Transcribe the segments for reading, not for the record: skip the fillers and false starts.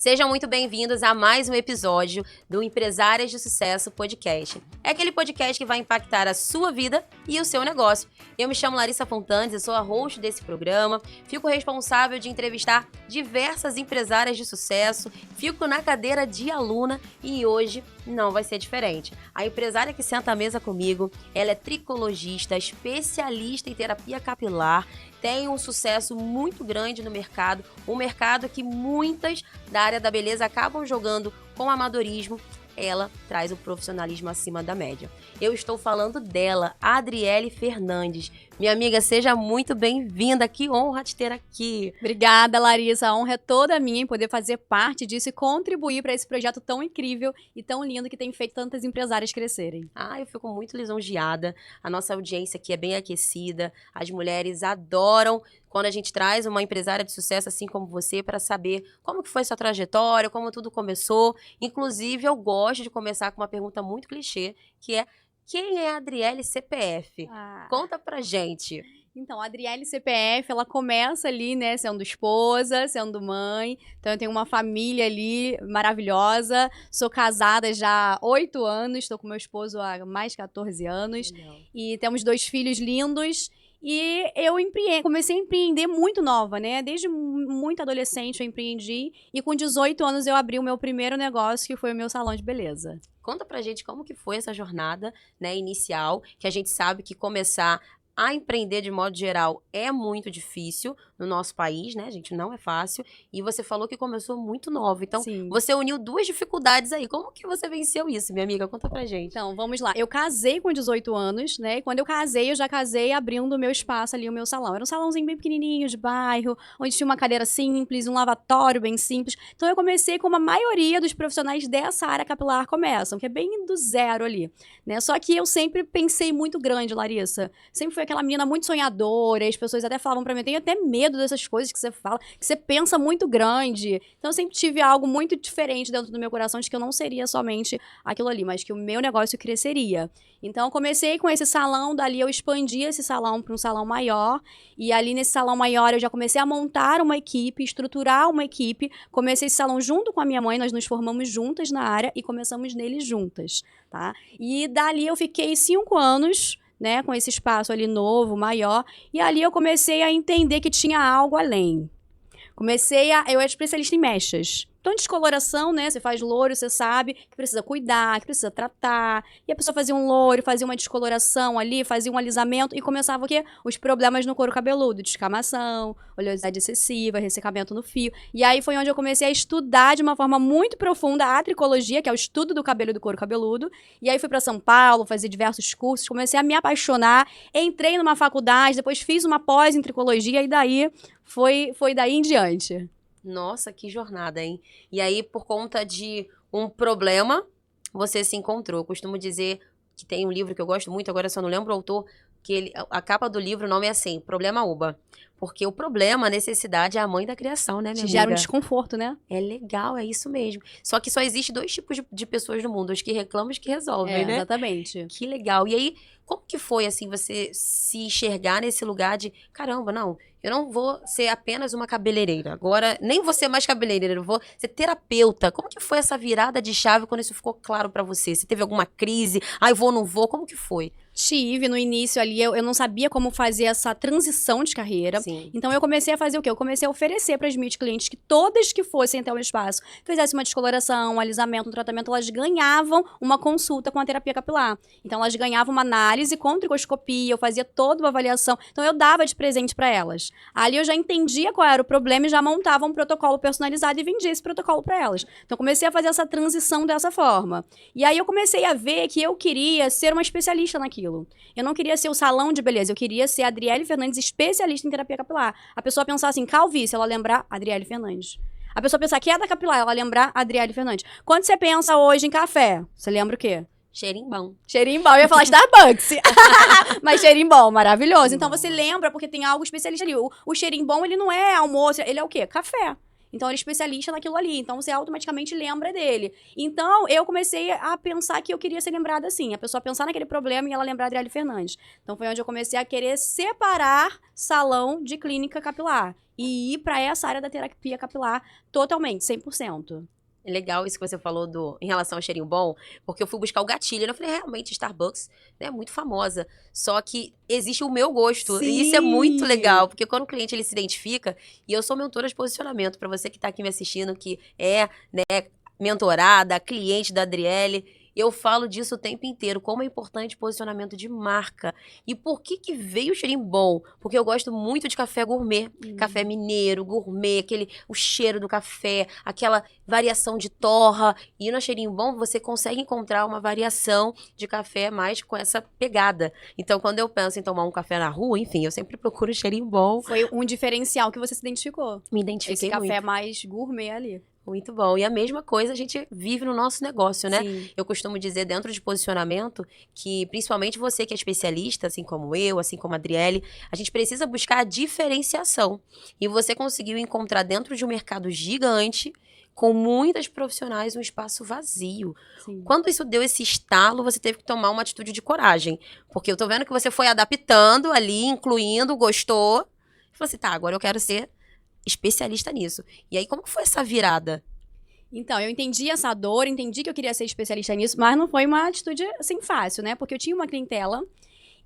Sejam muito bem-vindos a mais um episódio do Empresárias de Sucesso Podcast. É aquele podcast que vai impactar a sua vida e o seu negócio. Eu me chamo Larissa Fontanes, eu sou a host desse programa, fico responsável de entrevistar diversas empresárias de sucesso, fico na cadeira de aluna e hoje não vai ser diferente. A empresária que senta à mesa comigo, ela é tricologista, especialista em terapia capilar, tem um sucesso muito grande no mercado, um mercado que muitas da área da beleza acabam jogando com amadorismo. Ela traz o profissionalismo acima da média. Eu estou falando dela, Adriele Fernandes. Minha amiga, seja muito bem-vinda. Que honra te ter aqui. Obrigada, Larissa. A honra é toda minha em poder fazer parte disso e contribuir para esse projeto tão incrível e tão lindo que tem feito tantas empresárias crescerem. Eu fico muito lisonjeada. A nossa audiência aqui é bem aquecida. As mulheres adoram quando a gente traz uma empresária de sucesso assim como você para saber como que foi sua trajetória, como tudo começou. Inclusive, eu gosto de começar com uma pergunta muito clichê, que é: quem é a Adriele CPF? Conta pra gente. Então, a Adriele CPF, ela começa ali, né, sendo esposa, sendo mãe. Então, eu tenho uma família ali maravilhosa. Sou casada já há 8 anos, estou com meu esposo há mais de 14 anos. Legal. E temos 2 filhos lindos. E eu comecei a empreender muito nova, né? Desde muito adolescente eu empreendi. E com 18 anos eu abri o meu primeiro negócio, que foi o meu salão de beleza. Conta pra gente como que foi essa jornada, né, inicial, que a gente sabe que começar a empreender de modo geral é muito difícil no nosso país, né, gente? Não é fácil. E você falou que começou muito nova. Então, Sim. Você uniu 2 dificuldades aí. Como que você venceu isso, minha amiga? Conta pra gente. Então, vamos lá. Eu casei com 18 anos, né? E quando eu casei, eu já casei abrindo o meu espaço ali, o meu salão. Era um salãozinho bem pequenininho, de bairro, onde tinha uma cadeira simples, um lavatório bem simples. Então, eu comecei como a maioria dos profissionais dessa área capilar começam, que é bem do zero ali, né? Só que eu sempre pensei muito grande, Larissa. Sempre fui aquela menina muito sonhadora, as pessoas até falavam pra mim, eu tenho até medo dessas coisas que você fala, que você pensa muito grande. Então, eu sempre tive algo muito diferente dentro do meu coração, de que eu não seria somente aquilo ali, mas que o meu negócio cresceria. Então, eu comecei com esse salão, dali eu expandi esse salão para um salão maior, e ali nesse salão maior eu já comecei a montar uma equipe, estruturar uma equipe. Comecei esse salão junto com a minha mãe, nós nos formamos juntas na área e começamos nele juntas, tá? E dali eu fiquei 5 anos, né, com esse espaço ali novo, maior, e ali eu comecei a entender que tinha algo além. Eu era especialista em mechas. Então, descoloração, né? Você faz loiro, você sabe que precisa cuidar, que precisa tratar. E a pessoa fazia um loiro, fazia uma descoloração ali, fazia um alisamento e começava o quê? Os problemas no couro cabeludo, descamação, oleosidade excessiva, ressecamento no fio. E aí foi onde eu comecei a estudar de uma forma muito profunda a tricologia, que é o estudo do cabelo e do couro cabeludo. E aí fui para São Paulo, fazer diversos cursos, comecei a me apaixonar, entrei numa faculdade, depois fiz uma pós em tricologia e daí foi daí em diante. Nossa, que jornada, hein? E aí, por conta de um problema, você se encontrou. Eu costumo dizer que tem um livro que eu gosto muito, agora eu só não lembro o autor, que a capa do livro, o nome é assim, Problema Uba. Porque o problema, a necessidade é a mãe da criação, né, minha amiga? Gera um desconforto, né? É legal, é isso mesmo. Só que só existe 2 tipos de pessoas no mundo, os que reclamam e os que resolvem, né? Exatamente. Que legal. E aí, como que foi, assim, você se enxergar nesse lugar de, caramba, não, eu não vou ser apenas uma cabeleireira. Agora, nem vou ser mais cabeleireira, eu vou ser terapeuta. Como que foi essa virada de chave quando isso ficou claro pra você? Você teve alguma crise? Vou ou não vou? Como que foi? Tive no início ali, eu não sabia como fazer essa transição de carreira. Sim. Então eu comecei a fazer o quê? Eu comecei a oferecer para as minhas clientes que todas que fossem até o espaço, fizessem uma descoloração, um alisamento, um tratamento, elas ganhavam uma consulta com a terapia capilar. Então elas ganhavam uma análise com tricoscopia, eu fazia toda uma avaliação. Então eu dava de presente para elas. Ali eu já entendia qual era o problema e já montava um protocolo personalizado e vendia esse protocolo para elas. Então eu comecei a fazer essa transição dessa forma. E aí eu comecei a ver que eu queria ser uma especialista naquilo. Eu não queria ser o salão de beleza, eu queria ser a Adriele Fernandes, especialista em terapia capilar. A pessoa pensar assim, calvície, ela lembrar Adriele Fernandes. A pessoa pensar queda capilar, ela lembrar Adriele Fernandes. Quando você pensa hoje em café, você lembra o quê? Cheirinho bom. Cheirinho bom, eu ia falar Starbucks. Mas cheirinho bom, maravilhoso. Então você lembra porque tem algo especialista ali. O cheirinho bom, ele não é almoço, ele é o quê? Café. Então, ele é especialista naquilo ali. Então, você automaticamente lembra dele. Então, eu comecei a pensar que eu queria ser lembrada assim. A pessoa pensar naquele problema e ela lembrar de Adriele Fernandes. Então, foi onde eu comecei a querer separar salão de clínica capilar. E ir para essa área da terapia capilar totalmente, 100%. É legal isso que você falou em relação ao cheirinho bom, porque eu fui buscar o gatilho. Eu falei, realmente, Starbucks é muito famosa. Só que existe o meu gosto. Sim. E isso é muito legal, porque quando o cliente ele se identifica, e eu sou mentora de posicionamento, para você que tá aqui me assistindo, que é, né, mentorada, cliente da Adriele, eu falo disso o tempo inteiro, como é importante posicionamento de marca. E por que veio o cheirinho bom? Porque eu gosto muito de café gourmet, café mineiro, gourmet, o cheiro do café, aquela variação de torra. E no cheirinho bom, você consegue encontrar uma variação de café mais com essa pegada. Então, quando eu penso em tomar um café na rua, enfim, eu sempre procuro cheirinho bom. Foi um diferencial que você se identificou. Me identifiquei Esse café muito. mais gourmet ali. Muito bom. E a mesma coisa a gente vive no nosso negócio, né? Sim. Eu costumo dizer dentro de posicionamento que, principalmente você que é especialista, assim como eu, assim como a Adriele, a gente precisa buscar a diferenciação. E você conseguiu encontrar dentro de um mercado gigante, com muitas profissionais, um espaço vazio. Sim. Quando isso deu esse estalo, você teve que tomar uma atitude de coragem. Porque eu tô vendo que você foi adaptando ali, incluindo, gostou. E falou assim, tá, agora eu quero ser especialista nisso. E aí, como que foi essa virada? Então, eu entendi essa dor, entendi que eu queria ser especialista nisso, mas não foi uma atitude, assim, fácil, né? Porque eu tinha uma clientela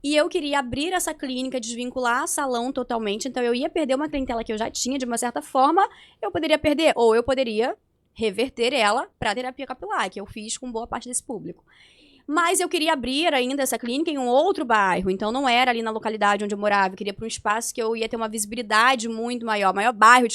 e eu queria abrir essa clínica, desvincular salão totalmente. Então, eu ia perder uma clientela que eu já tinha, de uma certa forma, eu poderia perder. Ou eu poderia reverter ela para terapia capilar, que eu fiz com boa parte desse público. Mas eu queria abrir ainda essa clínica em um outro bairro, então não era ali na localidade onde eu morava, eu queria para um espaço que eu ia ter uma visibilidade muito maior, maior bairro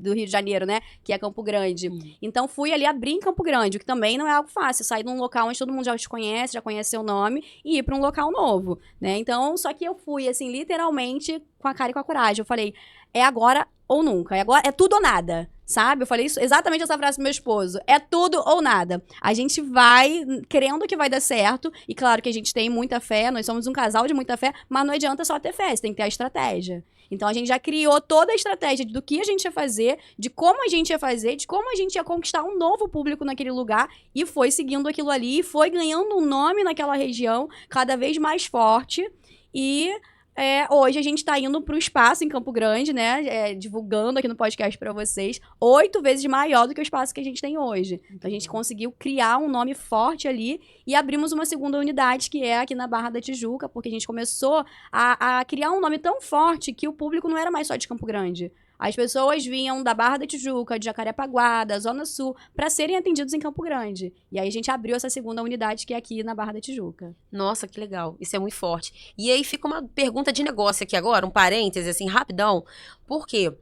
do Rio de Janeiro, né, que é Campo Grande. Então fui ali abrir em Campo Grande, o que também não é algo fácil, sair de um local onde todo mundo já te conhece, já conhece seu nome, e ir para um local novo, né, então só que eu fui, assim, literalmente com a cara e com a coragem, eu falei, é agora ou nunca, é tudo ou nada. Sabe? Eu falei isso, exatamente essa frase pro meu esposo. É tudo ou nada. A gente vai querendo que vai dar certo. E claro que a gente tem muita fé, nós somos um casal de muita fé, mas não adianta só ter fé, você tem que ter a estratégia. Então a gente já criou toda a estratégia do que a gente ia fazer, de como a gente ia fazer, de como a gente ia conquistar um novo público naquele lugar. E foi seguindo aquilo ali, e foi ganhando um nome naquela região cada vez mais forte. E hoje a gente tá indo pro espaço em Campo Grande, né? Divulgando aqui no podcast pra vocês. 8 vezes maior do que o espaço que a gente tem hoje. Então a gente conseguiu criar um nome forte ali e abrimos uma segunda unidade, que é aqui na Barra da Tijuca, porque a gente começou a criar um nome tão forte que o público não era mais só de Campo Grande. As pessoas vinham da Barra da Tijuca, de Jacarepaguá, da Zona Sul, para serem atendidos em Campo Grande. E aí a gente abriu essa segunda unidade, que é aqui na Barra da Tijuca. Nossa, que legal. Isso é muito forte. E aí fica uma pergunta de negócio aqui agora, um parêntese, assim, rapidão. Por quê?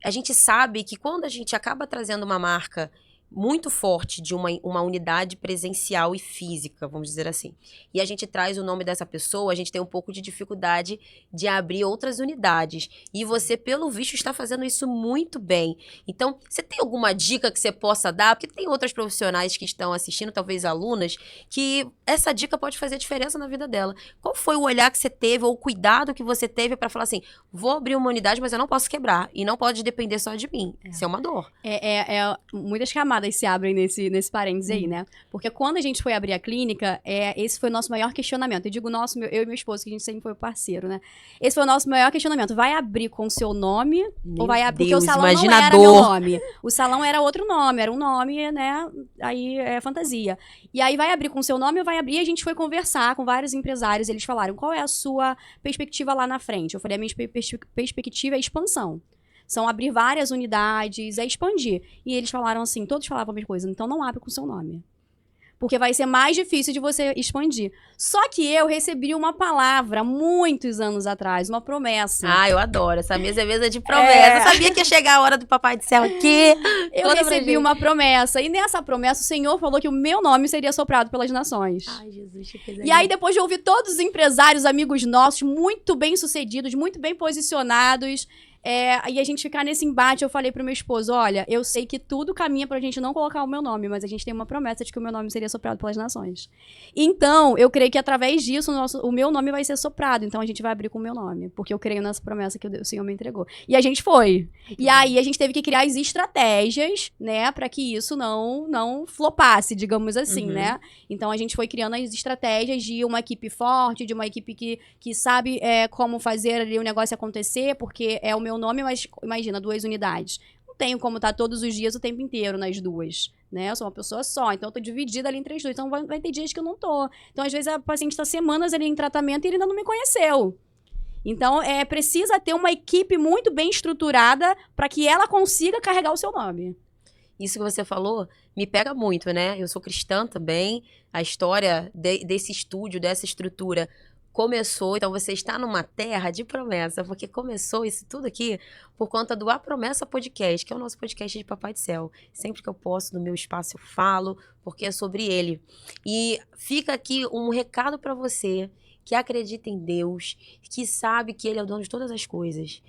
A gente sabe que quando a gente acaba trazendo uma marca muito forte de uma unidade presencial e física, vamos dizer assim, e a gente traz o nome dessa pessoa, a gente tem um pouco de dificuldade de abrir outras unidades. E você, pelo visto, está fazendo isso muito bem. Então, você tem alguma dica que você possa dar? Porque tem outras profissionais que estão assistindo, talvez alunas, que essa dica pode fazer diferença na vida dela. Qual foi o olhar que você teve, ou o cuidado que você teve para falar assim, vou abrir uma unidade, mas eu não posso quebrar, e não pode depender só de mim. Isso é uma dor. Muitas camadas se abrem nesse parênteses aí, né? Porque quando a gente foi abrir a clínica, esse foi o nosso maior questionamento. Eu digo nosso, eu e meu esposo, que a gente sempre foi parceiro, né? Esse foi o nosso maior questionamento. Vai abrir com o seu nome ou vai abrir? Porque o salão não era meu nome. O salão era outro nome, era um nome, né? Aí é fantasia. E aí vai abrir com o seu nome ou vai abrir? E a gente foi conversar com vários empresários. Eles falaram, qual é a sua perspectiva lá na frente? Eu falei, a minha perspectiva é expansão. São abrir várias unidades, expandir. E eles falaram assim, todos falavam a mesma coisa, então não abre com o seu nome. Porque vai ser mais difícil de você expandir. Só que eu recebi uma palavra, muitos anos atrás, uma promessa. Ah, eu adoro. Essa mesa é mesa de promessa. Eu sabia que ia chegar a hora do Papai do Céu aqui. Eu recebi uma promessa. E nessa promessa, o Senhor falou que o meu nome seria soprado pelas nações. Ai, Jesus, que coisa. E aí, depois de ouvir todos os empresários, amigos nossos, muito bem sucedidos, muito bem posicionados, E a gente ficar nesse embate, eu falei pro meu esposo, olha, eu sei que tudo caminha pra gente não colocar o meu nome, mas a gente tem uma promessa de que o meu nome seria soprado pelas nações. Então, eu creio que através disso, o meu nome vai ser soprado. Então, a gente vai abrir com o meu nome, porque eu creio nessa promessa que o Senhor me entregou. E a gente foi. E aí, a gente teve que criar as estratégias, né, pra que isso não flopasse, digamos assim, né? Então, a gente foi criando as estratégias de uma equipe forte, de uma equipe que sabe como fazer ali o negócio acontecer, porque é o meu nome, mas imagina, 2 unidades. Não tenho como estar todos os dias o tempo inteiro nas 2, né? Eu sou uma pessoa só, então eu tô dividida ali entre as 2. Então vai ter dias que eu não tô. Então, às vezes, a paciente está semanas ali em tratamento e ele ainda não me conheceu. Então, precisa ter uma equipe muito bem estruturada para que ela consiga carregar o seu nome. Isso que você falou me pega muito, né? Eu sou cristã também. A história desse estúdio, dessa estrutura começou. Então, você está numa terra de promessa, porque começou isso tudo aqui por conta do A Promessa Podcast, que é o nosso podcast de Papai do Céu. Sempre que eu posso, no meu espaço, eu falo, porque é sobre ele. E fica aqui um recado para você que acredita em Deus, que sabe que ele é o dono de todas as coisas.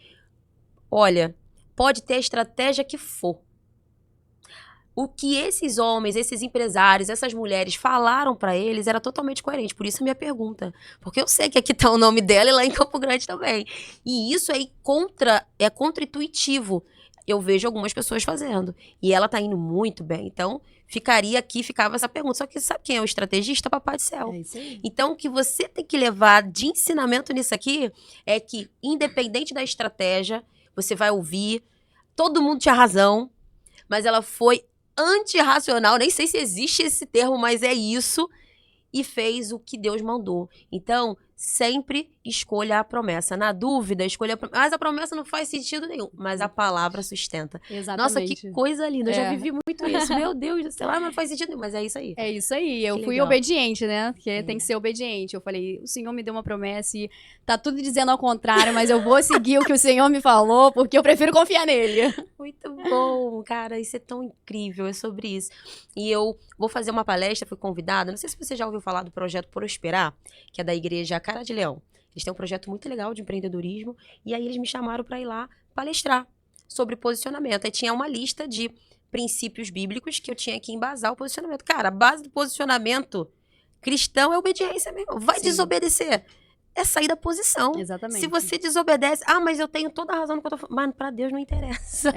Olha, pode ter a estratégia que for. O que esses homens, esses empresários, essas mulheres falaram pra eles era totalmente coerente. Por isso a minha pergunta. Porque eu sei que aqui tá o nome dela e lá em Campo Grande também. E isso é contra-intuitivo. Eu vejo algumas pessoas fazendo. E ela tá indo muito bem. Então, ficava essa pergunta. Só que sabe quem é o estrategista? Papai do Céu. É isso aí. Então, o que você tem que levar de ensinamento nisso aqui é que, independente da estratégia, você vai ouvir, todo mundo tinha razão, mas ela foi antirracional, nem sei se existe esse termo, mas é isso, e fez o que Deus mandou. Então, sempre escolha a promessa. Na dúvida, escolha a promessa. Mas a promessa não faz sentido nenhum, mas a palavra sustenta. Exatamente. Nossa, que coisa linda. Eu já vivi muito isso. Meu Deus do céu. Mas não faz sentido nenhum, mas é isso aí. É isso aí. Eu fui legal. obediente, né? Porque tem que ser obediente. Eu falei, o Senhor me deu uma promessa e tá tudo dizendo ao contrário, mas eu vou seguir o que o Senhor me falou, porque eu prefiro confiar nele. Muito bom, cara. Isso é tão incrível. É sobre isso. E eu vou fazer uma palestra, fui convidada. Não sei se você já ouviu falar do projeto Prosperar, que é da igreja Cara de Leão. Eles têm um projeto muito legal de empreendedorismo. E aí eles me chamaram para ir lá palestrar sobre posicionamento. Aí tinha uma lista de princípios bíblicos que eu tinha que embasar o posicionamento. Cara, a base do posicionamento cristão é obediência mesmo. Vai desobedecer. É sair da posição. Exatamente. Se você desobedece, mas eu tenho toda a razão no que eu tô falando. Mas pra Deus não interessa.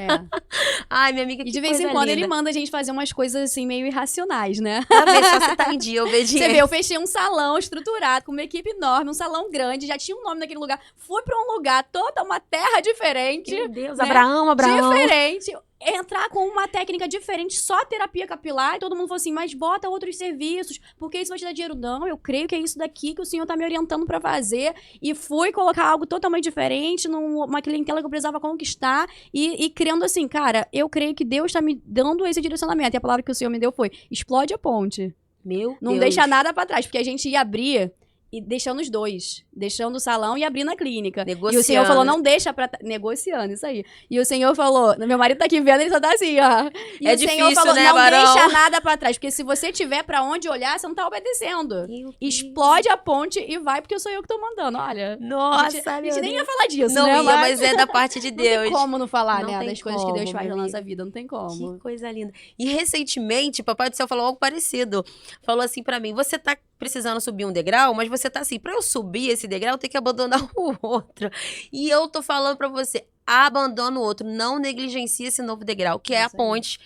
Ai, minha amiga, que E de vez em quando linda. ele manda a gente fazer umas coisas assim meio irracionais, né? Pra ver se você tá em dia, obediente. Você vê, eu fechei um salão estruturado, com uma equipe enorme, um salão grande, já tinha um nome naquele lugar. Fui pra um lugar, uma terra diferente. Meu Deus, né? Abraão. Diferente. Entrar com uma técnica diferente, só terapia capilar, e todo mundo falou assim, mas bota outros serviços, porque isso vai te dar dinheiro. Não, eu creio que é isso daqui que o Senhor tá me orientando pra fazer, e fui colocar algo totalmente diferente, numa clientela que eu precisava conquistar, e criando assim, cara, eu creio que Deus tá me dando esse direcionamento, e a palavra que o Senhor me deu foi, explode a ponte. Não Deus. deixa nada pra trás, porque a gente ia abrir e deixando os dois, deixando o salão e abrindo a clínica. Negociando. E o Senhor falou, não deixa pra... Negociando, isso aí. E o Senhor falou, meu marido tá aqui vendo, ele só tá assim, ó. E o Senhor falou, né, não Barão? deixa nada pra trás, porque se você tiver pra onde olhar, você não tá obedecendo. Explode a ponte e vai, porque sou eu que tô mandando, olha. Nossa, a gente nem ia falar disso, não né? Ia, mas é da parte de Deus. Não tem como não falar, não né, das coisas que Deus faz na nossa vida, não tem como. Que coisa linda. E recentemente, Papai do Céu falou algo parecido. Falou assim pra mim, você tá precisando subir um degrau, mas você tá assim, pra eu subir esse degrau, eu tenho que abandonar o outro. E eu tô falando pra você, abandona o outro, não negligencie esse novo degrau, que é a ponte,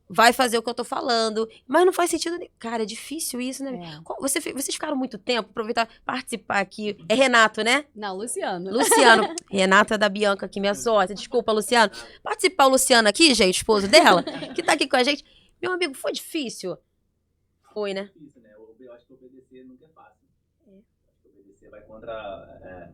vai fazer o que eu tô falando, mas não faz sentido nenhum. Cara, é difícil isso, né? Vocês ficaram muito tempo, aproveitar, participar aqui. É Renato, né? Não, Luciano. Renata da Bianca aqui, minha sorte. Desculpa, Luciano. Participar o Luciano aqui, gente, esposo dela, que tá aqui com a gente. Meu amigo, foi difícil? Foi, né? Difícil, né? Eu acho que obedecer nunca é fácil. Obedecer vai contra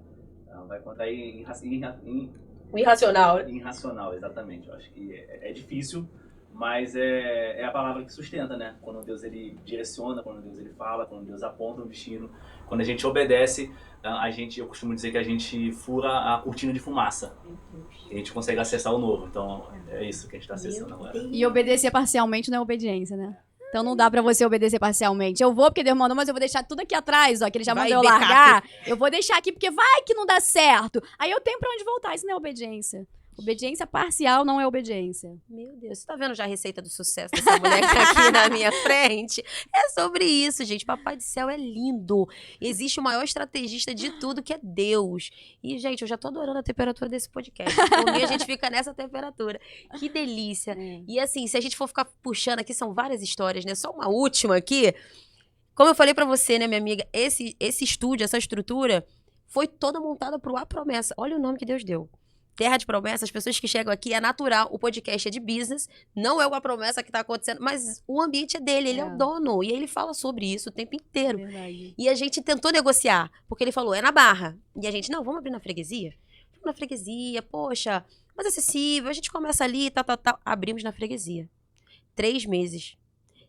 O irracional. Irracional, exatamente. Eu acho que é difícil, mas é a palavra que sustenta, né? Quando Deus ele direciona, quando Deus ele fala, quando Deus aponta um destino, quando a gente obedece, eu costumo dizer que a gente fura a cortina de fumaça. E a gente consegue acessar o novo. Então é isso que a gente está acessando agora. E obedecer parcialmente não é obediência, né? Então não dá pra você obedecer parcialmente. Eu vou porque Deus mandou, mas eu vou deixar tudo aqui atrás, ó, que ele já Vai, mandou eu backup. largar. Eu vou deixar aqui porque vai que não dá certo. Aí eu tenho pra onde voltar. Isso não é obediência. Obediência parcial não é obediência. Meu Deus, você tá vendo já a receita do sucesso dessa mulher que tá aqui na minha frente? É sobre isso, gente. Papai do céu é lindo. Existe o maior estrategista de tudo, que é Deus. E, gente, eu já tô adorando a temperatura desse podcast. Por mim, a gente fica nessa temperatura. Que delícia. E assim, se a gente for ficar puxando aqui, são várias histórias, né? Só uma última aqui. Como eu falei pra você, né, minha amiga? Esse estúdio, essa estrutura, foi toda montada pro A Promessa. Olha o nome que Deus deu. Terra de Promessa, as pessoas que chegam aqui, é natural, o podcast é de business, não é uma promessa que tá acontecendo, mas o ambiente é dele, ele é o dono, e ele fala sobre isso o tempo inteiro. Verdade. E a gente tentou negociar, porque ele falou, é na Barra. E a gente, não, vamos abrir na freguesia? Vamos na freguesia, poxa, mais acessível, a gente começa ali, tal. Abrimos na freguesia. 3 meses,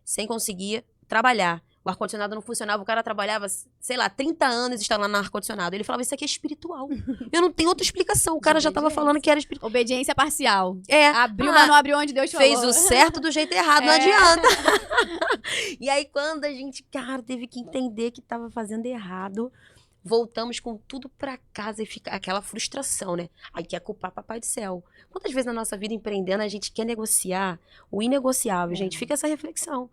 sem conseguir trabalhar. O ar-condicionado não funcionava, o cara trabalhava, sei lá, 30 anos instalando no ar-condicionado. Ele falava, isso aqui é espiritual. Eu não tenho outra explicação. O cara já tava falando que era espiritual. Obediência parcial. É. Abriu, mas não abriu onde Deus falou. Fez o certo do jeito errado, não adianta. E aí, quando a gente, cara, teve que entender que tava fazendo errado, voltamos com tudo pra casa e fica aquela frustração, né? Aí quer culpar Papai do Céu. Quantas vezes na nossa vida empreendendo a gente quer negociar o inegociável, gente? Fica essa reflexão.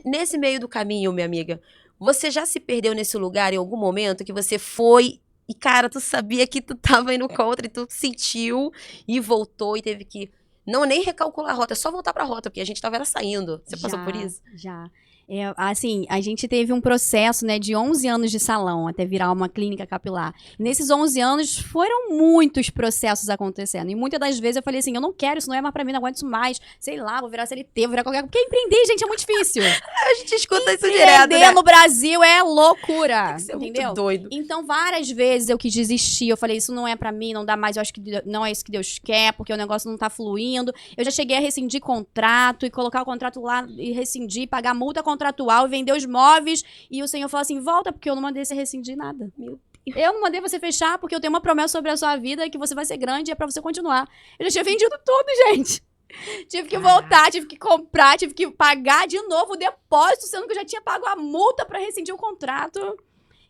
Nesse meio do caminho, minha amiga, você já se perdeu nesse lugar em algum momento que você foi e, cara, tu sabia que tu tava indo contra e tu sentiu e voltou e teve que não nem recalcular a rota, é só voltar pra rota, porque a gente tava saindo. Você passou por isso? Já. Assim, a gente teve um processo, né, de 11 anos de salão até virar uma clínica capilar. Nesses 11 anos, foram muitos processos acontecendo. E muitas das vezes eu falei assim, eu não quero, isso não é mais pra mim, não aguento isso mais. Sei lá, vou virar CLT, vou virar qualquer coisa. Porque empreender, gente, é muito difícil. A gente escuta isso direto, Empreender né? no Brasil é loucura, Isso é entendeu? muito doido. Então, várias vezes eu quis desistir. Eu falei, isso não é pra mim, não dá mais. Eu acho que não é isso que Deus quer, porque o negócio não tá fluindo. Eu já cheguei a rescindir contrato e colocar o contrato lá e rescindir, pagar multa contratual e vender os móveis. E o Senhor falou assim, volta, porque eu não mandei você rescindir nada. Meu Eu não mandei você fechar, porque eu tenho uma promessa sobre a sua vida que você vai ser grande e é pra você continuar. Eu já tinha vendido tudo, gente. Tive que voltar, tive que comprar, tive que pagar de novo o depósito, sendo que eu já tinha pago a multa pra rescindir o contrato.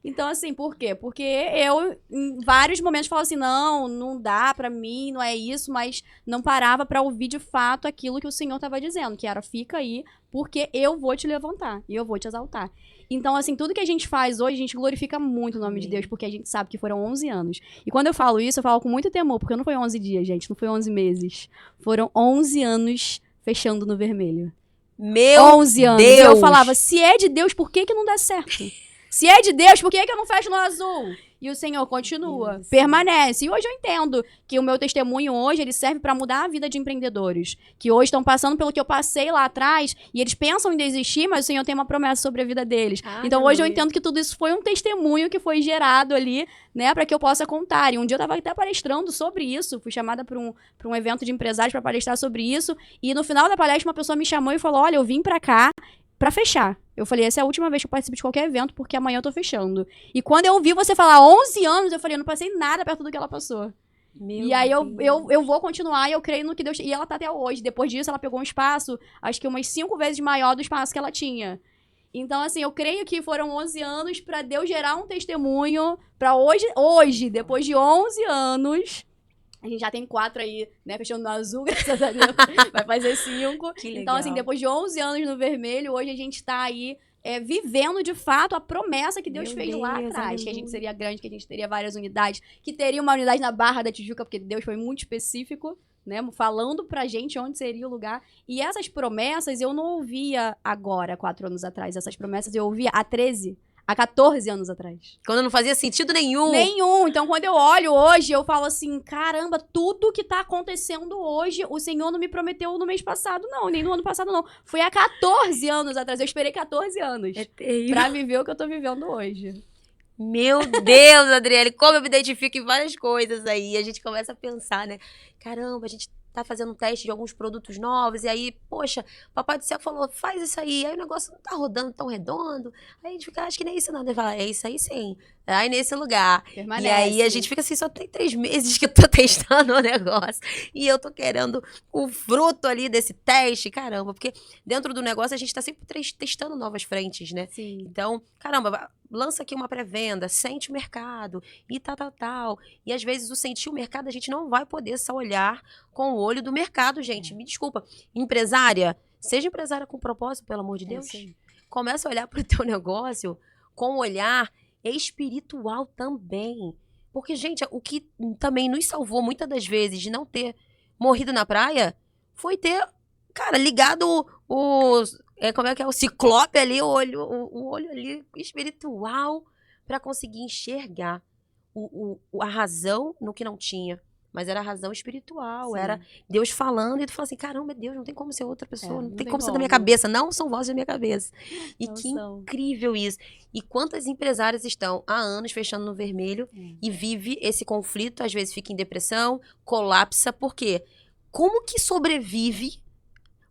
Então, assim, por quê? Porque eu, em vários momentos, falava assim, não dá pra mim, não é isso, mas não parava pra ouvir de fato aquilo que o Senhor tava dizendo, que era, fica aí, porque eu vou te levantar e eu vou te exaltar. Então, assim, tudo que a gente faz hoje, a gente glorifica muito o nome de Deus, porque a gente sabe que foram 11 anos. E quando eu falo isso, eu falo com muito temor, porque não foi 11 dias, gente, não foi 11 meses. Foram 11 anos fechando no vermelho. Meu 11 anos. Deus! E eu falava, se é de Deus, por que que não dá certo? Se é de Deus, por que que eu não fecho no azul? E o Senhor continua, permanece. E hoje eu entendo que o meu testemunho hoje, ele serve para mudar a vida de empreendedores. Que hoje estão passando pelo que eu passei lá atrás e eles pensam em desistir, mas o Senhor tem uma promessa sobre a vida deles. Então hoje eu entendo que tudo isso foi um testemunho que foi gerado ali, né, para que eu possa contar. E um dia eu tava até palestrando sobre isso, fui chamada para um evento de empresários para palestrar sobre isso. E no final da palestra uma pessoa me chamou e falou, olha, eu vim para cá pra fechar. Eu falei, essa é a última vez que eu participo de qualquer evento, porque amanhã eu tô fechando. E quando eu ouvi você falar 11 anos, eu falei, eu não passei nada perto do que ela passou. E aí eu vou continuar e eu creio no que Deus... E ela tá até hoje. Depois disso, ela pegou um espaço, acho que umas 5 vezes maior do espaço que ela tinha. Então, assim, eu creio que foram 11 anos pra Deus gerar um testemunho pra hoje, depois de 11 anos... A gente já tem 4 aí, né, fechando no azul, graças a Deus, vai fazer 5. Então, assim, depois de 11 anos no vermelho, hoje a gente tá aí vivendo, de fato, a promessa que Deus fez lá atrás. Que a gente seria grande, que a gente teria várias unidades, que teria uma unidade na Barra da Tijuca, porque Deus foi muito específico, né, falando pra gente onde seria o lugar. E essas promessas eu não ouvia agora, 4 anos atrás. Essas promessas eu ouvia há 14 anos atrás. Quando não fazia sentido nenhum. Nenhum. Então, quando eu olho hoje, eu falo assim, caramba, tudo que tá acontecendo hoje, o Senhor não me prometeu no mês passado, não. Nem no ano passado, não. Foi há 14 anos atrás. Eu esperei 14 anos pra viver o que eu tô vivendo hoje. Meu Deus, Adriele, como eu me identifico em várias coisas aí. A gente começa a pensar, né? Caramba, a gente tá fazendo um teste de alguns produtos novos, e aí, poxa, Papai do Céu falou, faz isso aí o negócio não tá rodando tão redondo, aí a gente fica, acho que nem isso não, ele fala, é isso aí sim, Vai nesse lugar. Permanece. E aí a gente fica assim, só tem 3 meses que eu tô testando o negócio. E eu tô querendo o fruto ali desse teste, caramba. Porque dentro do negócio a gente tá sempre testando novas frentes, né? Sim. Então, caramba, lança aqui uma pré-venda, sente o mercado e tal. E às vezes o sentir o mercado a gente não vai poder só olhar com o olho do mercado, gente. Me desculpa. Empresária, seja empresária com propósito, pelo amor de Deus. Sim. Começa a olhar pro teu negócio com um olhar espiritual também. Porque, gente, o que também nos salvou muitas das vezes de não ter morrido na praia foi ter, cara, ligado como é que é? O ciclope ali, o olho ali espiritual para conseguir enxergar a razão no que não tinha. Mas era a razão espiritual, Sim. era Deus falando, e tu fala assim, caramba, Deus, não tem como ser outra pessoa, não tem como ser da como. minha cabeça, não são vozes da minha cabeça. E Não que são. incrível isso. E quantas empresárias estão há anos fechando no vermelho e vive esse conflito, às vezes fica em depressão, colapsa, por quê? Como que sobrevive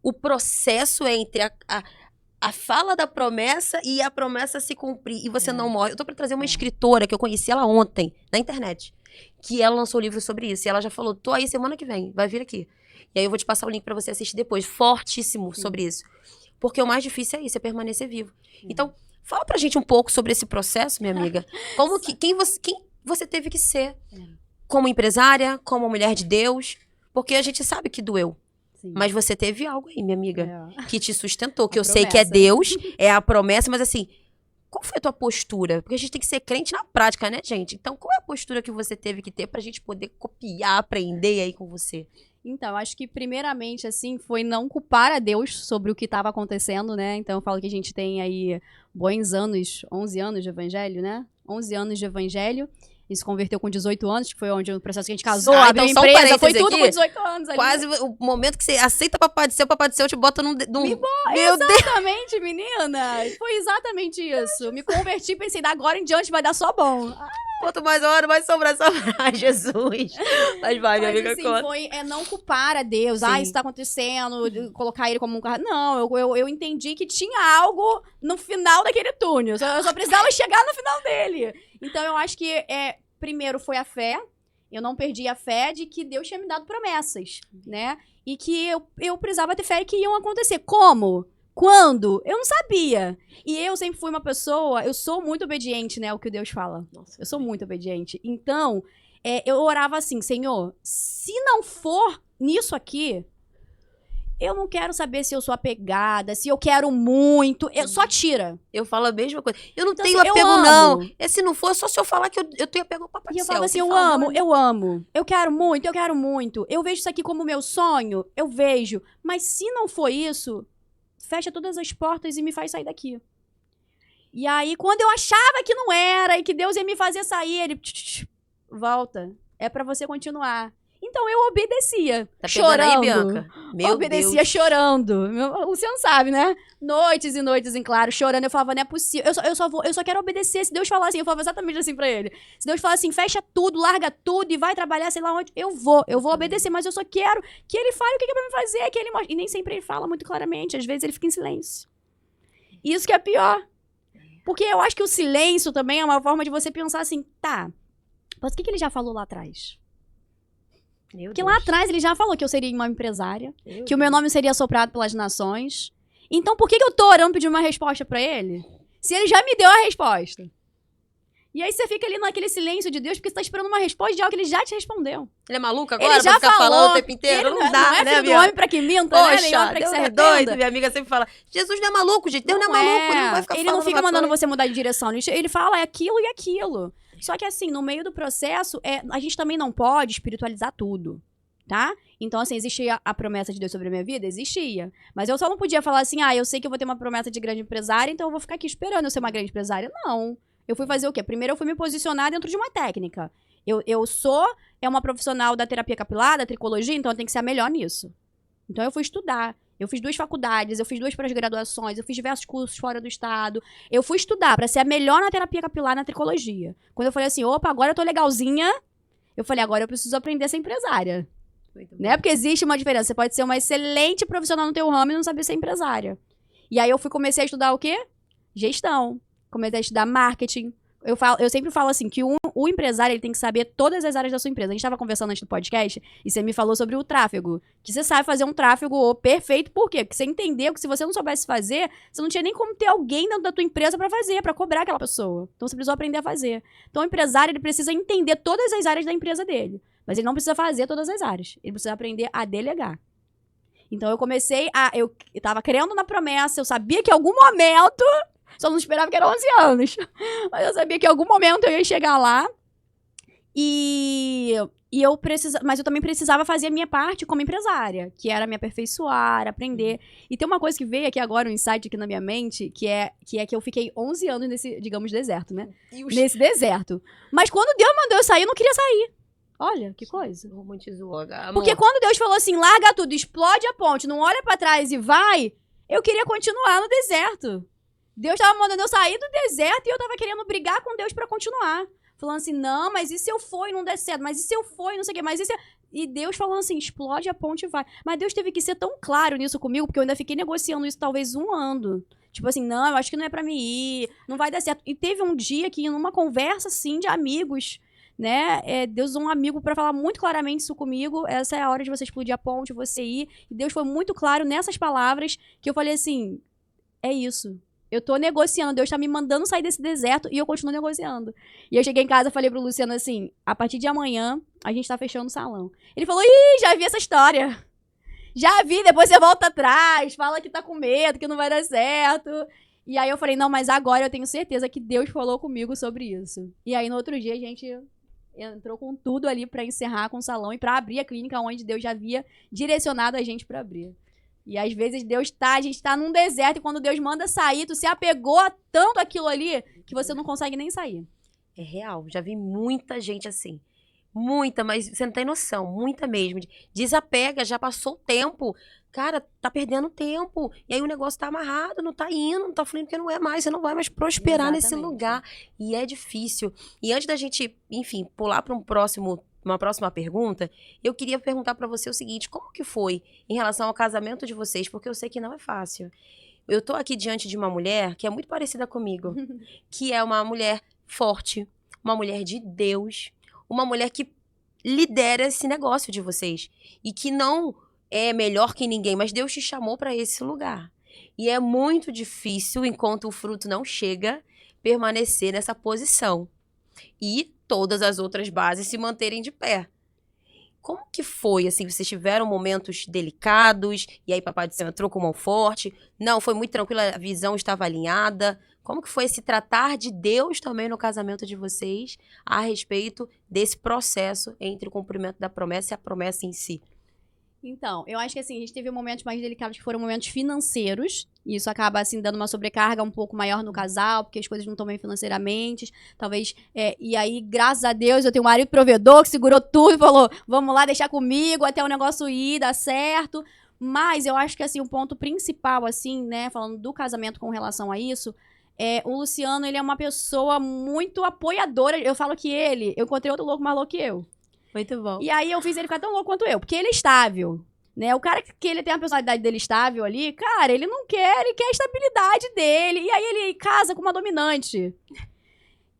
o processo entre a fala da promessa e a promessa se cumprir, e você não morre? Eu tô pra trazer uma escritora que eu conheci ela ontem, na internet, que ela lançou um livro sobre isso, e ela já falou, tô aí semana que vem, vai vir aqui. E aí eu vou te passar o link pra você assistir depois, fortíssimo sobre isso. Porque o mais difícil é isso, é permanecer vivo. Então, fala pra gente um pouco sobre esse processo, minha amiga. Como que, quem você teve que ser como empresária, como mulher de Deus, porque a gente sabe que doeu. Sim. Mas você teve algo aí, minha amiga, que te sustentou, que A eu sei que é promessa. Deus, é a promessa, mas assim, qual foi a tua postura? Porque a gente tem que ser crente na prática, né, gente? Então, qual é a postura que você teve que ter pra gente poder copiar, aprender aí com você? Então, acho que primeiramente, assim, foi não culpar a Deus sobre o que estava acontecendo, né? Então, eu falo que a gente tem aí bons anos, 11 anos de evangelho, né? 11 anos de evangelho. E se converteu com 18 anos, que foi onde o processo que a gente casou, abriu então só um empresa, foi parêntese tudo aqui. com 18 anos ali. Quase o momento que você aceita Papai do Céu te bota num... Meu Deus! Exatamente, menina. Foi exatamente isso. Me converti e pensei, da agora em diante vai dar só bom. Quanto mais hora, mais sobrar, Jesus. Mas vai, minha Mas amiga, assim, conta. não culpar a Deus. Sim. Isso tá acontecendo, colocar ele como um carro. Não, eu entendi que tinha algo no final daquele túnel. Eu só precisava chegar no final dele. Então eu acho que primeiro foi a fé. Eu não perdi a fé de que Deus tinha me dado promessas, né? E que eu precisava ter fé que iam acontecer. Como? Quando? Eu não sabia. E eu sempre fui uma pessoa, eu sou muito obediente, né, ao que Deus fala. Nossa, Eu sou muito obediente. Então, eu orava assim, Senhor, se não for nisso aqui, eu não quero saber se eu sou apegada, se eu quero muito, só tira. eu falo a mesma coisa. Eu não Então, tenho assim, eu apego, amo. não. Se não for, só se eu falar que eu tenho apego ao Papai E do eu Céu. falava assim, Você eu fala, amo, "Não, eu amo, eu quero muito. Eu vejo isso aqui como meu sonho, eu vejo. Mas se não for isso, fecha todas as portas e me faz sair daqui. E aí, quando eu achava que não era e que Deus ia me fazer sair, ele... volta. É pra você continuar. Então eu obedecia. Tá pegando chorando. aí, Bianca? Meu Obedecia Deus. chorando. O Luciano sabe, né? Noites e noites em claro, chorando. Eu falava, não é possível. Eu só quero obedecer. Se Deus falar assim, eu falava exatamente assim pra ele. Se Deus falar assim, fecha tudo, larga tudo e vai trabalhar, sei lá onde, eu vou obedecer, mas eu só quero que ele fale o que é pra me fazer, que ele mostre. E nem sempre ele fala muito claramente, às vezes ele fica em silêncio. Isso que é pior. Porque eu acho que o silêncio também é uma forma de você pensar assim, tá, mas o que ele já falou lá atrás? Meu Porque Deus. lá atrás ele já falou que eu seria uma empresária, Meu que o meu Deus. nome seria soprado pelas nações. Então por que eu tô orando pedindo uma resposta pra ele? Se ele já me deu a resposta. E aí você fica ali naquele silêncio de Deus porque você tá esperando uma resposta de algo que ele já te respondeu. Ele é maluco agora? Ele já pra ficar falou. falando o tempo inteiro? Ele Não dá, não é né, filho do Bianca? homem pra que minta, né? Nem homem Poxa, pra que Deus se é arrependa. doido. Minha amiga sempre fala, Jesus não é maluco, gente. Deus não é maluco. Ele não vai ficar Ele falando não fica uma mandando coisa. você mudar de direção. Ele fala aquilo e aquilo. Só que assim, no meio do processo, a gente também não pode espiritualizar tudo, tá? Então, assim, existia a promessa de Deus sobre a minha vida? Existia. Mas eu só não podia falar assim, eu sei que eu vou ter uma promessa de grande empresária, então eu vou ficar aqui esperando eu ser uma grande empresária. Não. Eu fui fazer o quê? Primeiro eu fui me posicionar dentro de uma técnica. Eu sou uma profissional da terapia capilar, da tricologia, então eu tenho que ser a melhor nisso. Então eu fui estudar. Eu fiz 2 faculdades, eu fiz 2 pós-graduações, eu fiz diversos cursos fora do estado. Eu fui estudar pra ser a melhor na terapia capilar, na tricologia. Quando eu falei assim, opa, agora eu tô legalzinha, eu falei, agora eu preciso aprender a ser empresária. Muito bom. Né? Porque existe uma diferença. Você pode ser uma excelente profissional no teu ramo e não saber ser empresária. E aí eu comecei a estudar o quê? Gestão. Comecei a estudar marketing. Eu sempre falo assim, que o empresário ele tem que saber todas as áreas da sua empresa. A gente estava conversando antes do podcast e você me falou sobre o tráfego. Que você sabe fazer um tráfego perfeito, por quê? Porque você entendeu que se você não soubesse fazer, você não tinha nem como ter alguém dentro da tua empresa para fazer, para cobrar aquela pessoa. Então você precisou aprender a fazer. Então o empresário ele precisa entender todas as áreas da empresa dele. Mas ele não precisa fazer todas as áreas. Ele precisa aprender a delegar. Então eu comecei eu tava crendo na promessa, eu sabia que em algum momento, só não esperava que eram 11 anos, mas eu sabia que em algum momento eu ia chegar lá mas eu também precisava fazer a minha parte como empresária, que era me aperfeiçoar, aprender. E tem uma coisa que veio aqui agora, um insight aqui na minha mente, que é que eu fiquei 11 anos nesse, digamos, deserto, né? Nesse deserto. Mas quando Deus mandou eu sair, eu não queria sair. Olha, que coisa. Romantizou, amor. Porque quando Deus falou assim, larga tudo, explode a ponte, não olha pra trás e vai, eu queria continuar no deserto. Deus tava mandando eu sair do deserto e eu tava querendo brigar com Deus pra continuar. Falando assim, não, mas e se eu for e não der certo? Mas e se eu for e não sei o quê? Mas e se... E Deus falando assim, explode a ponte e vai. Mas Deus teve que ser tão claro nisso comigo, porque eu ainda fiquei negociando isso talvez 1 ano. Tipo assim, não, eu acho que não é pra mim ir, não vai dar certo. E teve um dia que, numa conversa, assim, de amigos, né, Deus usou um amigo pra falar muito claramente isso comigo, essa é a hora de você explodir a ponte, você ir. E Deus foi muito claro nessas palavras, que eu falei assim, é isso. Eu tô negociando, Deus tá me mandando sair desse deserto e eu continuo negociando. E eu cheguei em casa e falei pro Luciano assim, a partir de amanhã, a gente tá fechando o salão. Ele falou, ih, já vi essa história. Já vi, depois você volta atrás, fala que tá com medo, que não vai dar certo. E aí eu falei, não, mas agora eu tenho certeza que Deus falou comigo sobre isso. E aí no outro dia a gente entrou com tudo ali pra encerrar com o salão e pra abrir a clínica onde Deus já havia direcionado a gente pra abrir. E às vezes a gente tá num deserto e quando Deus manda sair, tu se apegou a tanto aquilo ali que você não consegue nem sair. É real, já vi muita gente assim. Muita, mas você não tem noção, muita mesmo. Desapega, já passou o tempo. Cara, tá perdendo tempo. E aí o negócio tá amarrado, não tá indo, não tá fluindo, porque não é mais, você não vai mais prosperar nesse lugar. E é difícil. E antes da gente, enfim, pular para uma próxima pergunta, eu queria perguntar pra você o seguinte, como que foi em relação ao casamento de vocês? Porque eu sei que não é fácil. Eu tô aqui diante de uma mulher que é muito parecida comigo, que é uma mulher forte, uma mulher de Deus, uma mulher que lidera esse negócio de vocês e que não é melhor que ninguém, mas Deus te chamou para esse lugar. E é muito difícil, enquanto o fruto não chega, permanecer nessa posição. E todas as outras bases se manterem de pé. Como que foi, assim, vocês tiveram momentos delicados, e aí papai do céu entrou com mão forte? Não, foi muito tranquilo, a visão estava alinhada. Como que foi esse tratar de Deus também no casamento de vocês a respeito desse processo entre o cumprimento da promessa e a promessa em si? Então, eu acho que assim, a gente teve momentos mais delicados que foram momentos financeiros, e isso acaba assim dando uma sobrecarga um pouco maior no casal, porque as coisas não estão bem financeiramente, talvez, e aí, graças a Deus, eu tenho um marido provedor que segurou tudo e falou, vamos lá, deixar comigo até o negócio ir, dar certo. Mas eu acho que assim, o ponto principal, assim, né, falando do casamento com relação a isso, o Luciano, ele é uma pessoa muito apoiadora. Eu falo que eu encontrei outro louco mais louco que eu. Muito bom. E aí eu fiz ele ficar tão louco quanto eu, porque ele é estável, né? O cara que ele tem a personalidade dele estável ali, cara, ele não quer, ele quer a estabilidade dele. E aí ele casa com uma dominante.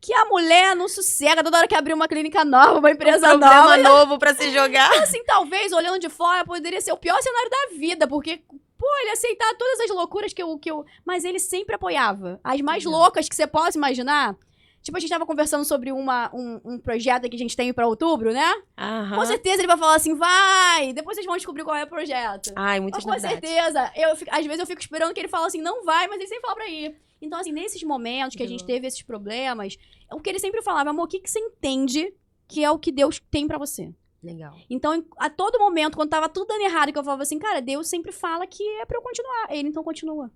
Que a mulher não sossega toda hora que abrir uma clínica nova, uma empresa nova. Um problema novo pra se jogar. Então, assim, talvez, olhando de fora, poderia ser o pior cenário da vida, porque... Pô, ele aceitava todas as loucuras que eu... Mas ele sempre apoiava. As mais loucas que você possa imaginar. Tipo, a gente tava conversando sobre um projeto que a gente tem pra outubro, né? Aham. Com certeza ele vai falar assim, vai! Depois vocês vão descobrir qual é o projeto. Ai, muitas Com novidades. certeza. Às vezes eu fico esperando que ele fale assim, não vai, mas ele sempre fala pra ir. Então, assim, nesses momentos que a gente teve esses problemas, o que ele sempre falava, amor, o que você entende que é o que Deus tem pra você? Legal. Então, a todo momento, quando tava tudo dando errado, que eu falava assim, cara, Deus sempre fala que é pra eu continuar. Ele então continua.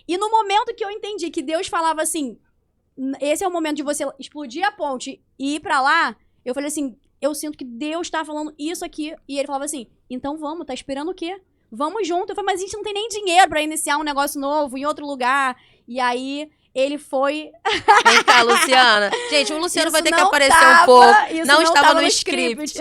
E no momento que eu entendi que Deus falava assim, esse é o momento de você explodir a ponte e ir pra lá, eu falei assim, eu sinto que Deus tá falando isso aqui. E ele falava assim, então vamos, tá esperando o quê? Vamos junto. Eu falei, mas a gente não tem nem dinheiro pra iniciar um negócio novo em outro lugar. E aí, ele foi... Vem cá, Luciana. Gente, o Luciano Isso vai ter que não aparecer tava- um pouco. isso Não estava tava no script.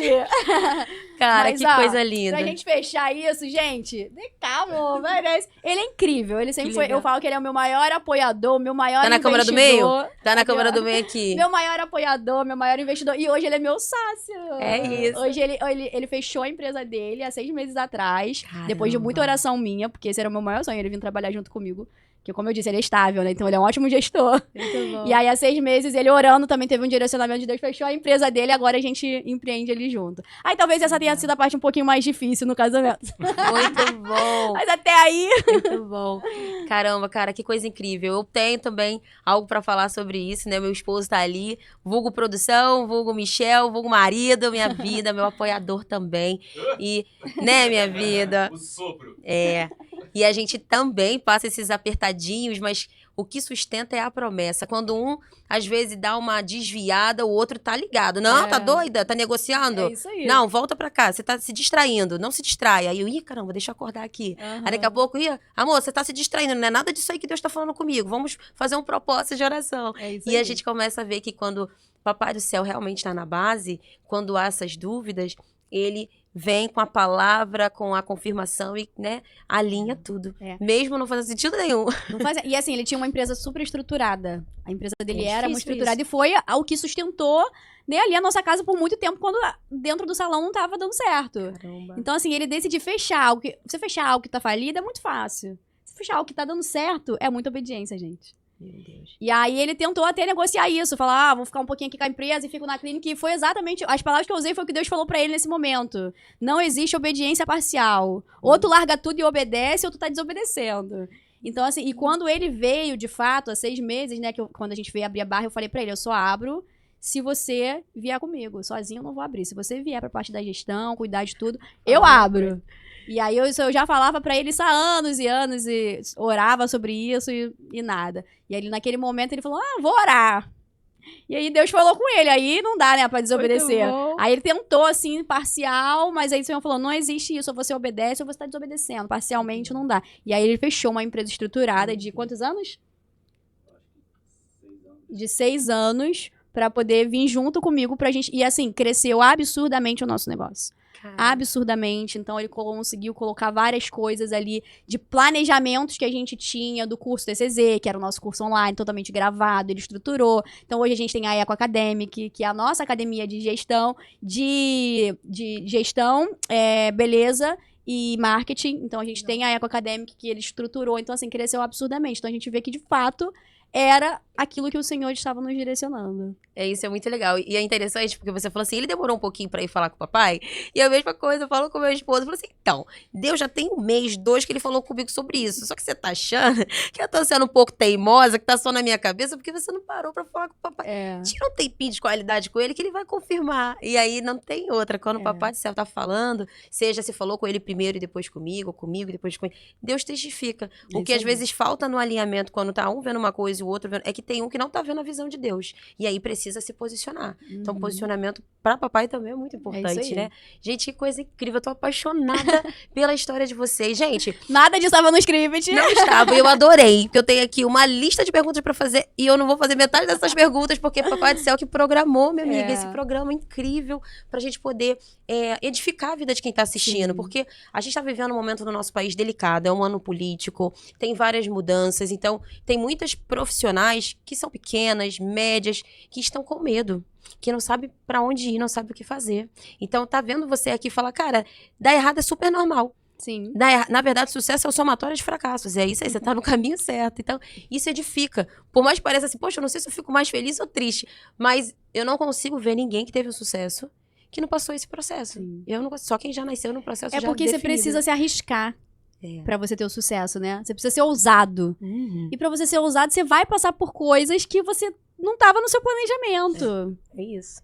Cara, Mas, que ó, coisa linda. Pra gente fechar isso, gente, calma, merece. Ele é incrível, ele sempre Que foi, legal. eu falo que ele é o meu maior apoiador, meu maior Tá na câmera do meio? investidor. Tá na Aqui, câmera ó. do meio aqui. Meu maior apoiador, meu maior investidor. E hoje ele é meu sócio. É isso. Hoje ele fechou a empresa dele há 6 meses atrás. Depois de muita Caramba. oração minha, porque esse era o meu maior sonho, ele vir trabalhar junto comigo. Que, como eu disse, ele é estável, né? Então ele é um ótimo gestor. Muito bom. E aí, há 6 meses, ele orando, também teve um direcionamento de Deus, fechou a empresa dele, agora a gente empreende ali junto. Aí talvez essa tenha sido a parte um pouquinho mais difícil no casamento. Muito bom. Mas até aí... Muito bom. Caramba, cara, que coisa incrível. Eu tenho também algo pra falar sobre isso, né? Meu esposo tá ali, vulgo produção, vulgo Michel, vulgo marido, minha vida, meu apoiador também. E, né, minha vida? O sopro. É. E a gente também passa esses apertadinhos, mas o que sustenta é a promessa. Quando um, às vezes, dá uma desviada, o outro tá ligado. Não, tá doida? Tá negociando? É isso aí. Não, volta pra cá. Você tá se distraindo. Não se distrai. Aí eu, caramba, deixa eu acordar aqui. Aham. Aí daqui a pouco, amor, você tá se distraindo. Não é nada disso aí que Deus tá falando comigo. Vamos fazer um propósito de oração. É isso E aí. a gente começa a ver que quando Papai do Céu realmente tá na base, quando há essas dúvidas, ele vem com a palavra, com a confirmação e, né, alinha tudo. É. Mesmo não fazendo sentido nenhum. Não faz... E assim, ele tinha uma empresa super estruturada. A empresa dele É era muito difícil estruturada e foi o que sustentou, né, ali a nossa casa por muito tempo, quando dentro do salão não tava dando certo. Caramba. Então, assim, ele decidiu fechar algo que... Você fechar algo que tá falido é muito fácil. Se fechar algo que tá dando certo, é muita obediência, gente. Meu Deus. E aí ele tentou até negociar isso, falar, vou ficar um pouquinho aqui com a empresa e fico na clínica, e foi exatamente, as palavras que eu usei foi o que Deus falou pra ele nesse momento. Não existe obediência parcial. Ou tu larga tudo e obedece, ou tu tá desobedecendo. Então, assim, e quando ele veio, de fato, há 6 meses, né, quando a gente veio abrir a barra, eu falei pra ele, eu só abro se você vier comigo. Sozinho eu não vou abrir. Se você vier pra parte da gestão, cuidar de tudo, eu abro. E aí eu já falava pra ele isso há anos e anos, e orava sobre isso e nada. E aí naquele momento ele falou, vou orar. E aí Deus falou com ele, aí não dá, né, pra desobedecer. Aí ele tentou, assim, parcial, mas aí o Senhor falou, não existe isso, ou você obedece ou você tá desobedecendo. Parcialmente não dá. E aí ele fechou uma empresa estruturada de quantos anos? De 6 anos, pra poder vir junto comigo pra gente. E assim, cresceu absurdamente o nosso negócio. Absurdamente. Então, ele conseguiu colocar várias coisas ali de planejamentos que a gente tinha do curso TCZ, que era o nosso curso online, totalmente gravado, ele estruturou. Então, hoje a gente tem a Eco Academic, que é a nossa academia de gestão, beleza e marketing. Então, a gente tem a Eco Academic, que ele estruturou. Então, assim, cresceu absurdamente. Então, a gente vê que, de fato, era aquilo que o Senhor estava nos direcionando. É, isso é muito legal. E é interessante porque você falou assim, ele demorou um pouquinho pra ir falar com o papai. E a mesma coisa, eu falo com o meu esposo. Eu falo assim, então, Deus já tem 1 mês, 2 que ele falou comigo sobre isso. Só que você tá achando que eu tô sendo um pouco teimosa, que tá só na minha cabeça, porque você não parou pra falar com o papai. Tira um tempinho de qualidade com ele que ele vai confirmar. E aí não tem outra. Quando o Papai do Céu tá falando, seja se falou com ele primeiro e depois comigo, ou comigo e depois com ele, Deus testifica. O que às vezes falta no alinhamento, quando tá um vendo uma coisa e o outro vendo, é que tem um que não tá vendo a visão de Deus. E aí precisa se posicionar. Então, posicionamento pra papai também é muito importante, aí. né? Gente, que coisa incrível. Eu tô apaixonada pela história de vocês. Gente, Nada disso estava no script. não estava, e eu adorei, porque eu tenho aqui uma lista de perguntas pra fazer e eu não vou fazer metade dessas perguntas, porque Papai do Céu que programou, minha amiga, esse programa incrível pra gente poder edificar a vida de quem tá assistindo, porque a gente tá vivendo um momento no nosso país delicado, é um ano político, tem várias mudanças, então tem muitas profissionais que são pequenas, médias, que estão com medo, que não sabe pra onde ir, não sabe o que fazer. Então tá vendo você aqui e fala, cara, dar errado é super normal. Sim. Na verdade, sucesso é o somatório de fracassos. É isso aí, você tá no caminho certo. Então, isso edifica. Por mais que pareça assim, poxa, eu não sei se eu fico mais feliz ou triste, mas eu não consigo ver ninguém que teve o sucesso que não passou esse processo. Eu não, só quem já nasceu no processo É já porque você definido. precisa se arriscar pra você ter o sucesso, né? Você precisa ser ousado. E pra você ser ousado, você vai passar por coisas que você não tava no seu planejamento. É isso.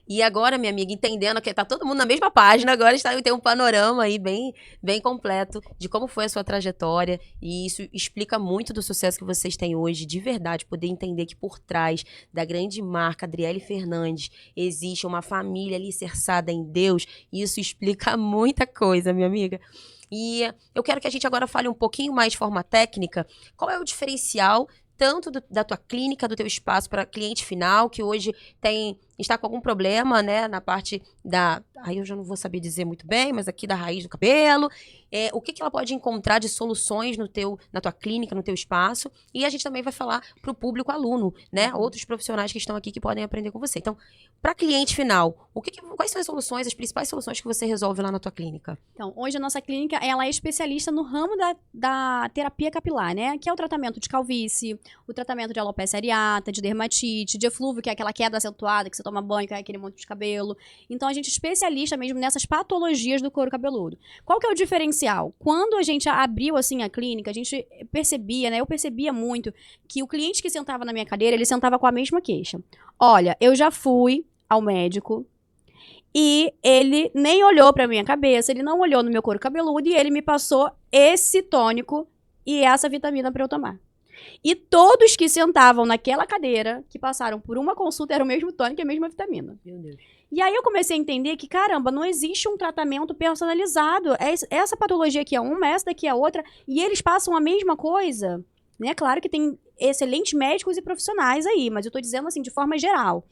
E agora, minha amiga, entendendo que tá todo mundo na mesma página, agora tem um panorama aí bem, bem completo de como foi a sua trajetória, e isso explica muito do sucesso que vocês têm hoje, de verdade, poder entender que por trás da grande marca Adriele Fernandes existe uma família alicerçada em Deus, e isso explica muita coisa, minha amiga. E eu quero que a gente agora fale um pouquinho mais de forma técnica, qual é o diferencial tanto da tua clínica, do teu espaço para cliente final, que hoje está com algum problema, né, na parte aí eu já não vou saber dizer muito bem, mas aqui da raiz do cabelo, o que ela pode encontrar de soluções na tua clínica, no teu espaço, e a gente também vai falar para o público aluno, né, outros profissionais que estão aqui que podem aprender com você. Então, para cliente final, quais são as principais soluções que você resolve lá na tua clínica? Então, hoje a nossa clínica, ela é especialista no ramo da terapia capilar, né? Que é o tratamento de calvície, o tratamento de alopecia areata, de dermatite, de eflúvio, que é aquela queda acentuada, que você toma banho, que é aquele monte de cabelo. Então, a gente é especialista mesmo nessas patologias do couro cabeludo. Qual que é o diferencial? Quando a gente abriu, assim, a clínica, a gente percebia, né? Eu percebia muito que o cliente que sentava na minha cadeira, ele sentava com a mesma queixa. Olha, eu já fui ao médico e ele nem olhou pra minha cabeça, ele não olhou no meu couro cabeludo e ele me passou esse tônico e essa vitamina pra eu tomar. E todos que sentavam naquela cadeira, que passaram por uma consulta, era o mesmo tônico e a mesma vitamina. Meu Deus. E aí eu comecei a entender que, caramba, não existe um tratamento personalizado. Essa patologia aqui é uma, essa daqui é outra, e eles passam a mesma coisa. Né? Claro que tem excelentes médicos e profissionais aí, mas eu tô dizendo assim, de forma geral.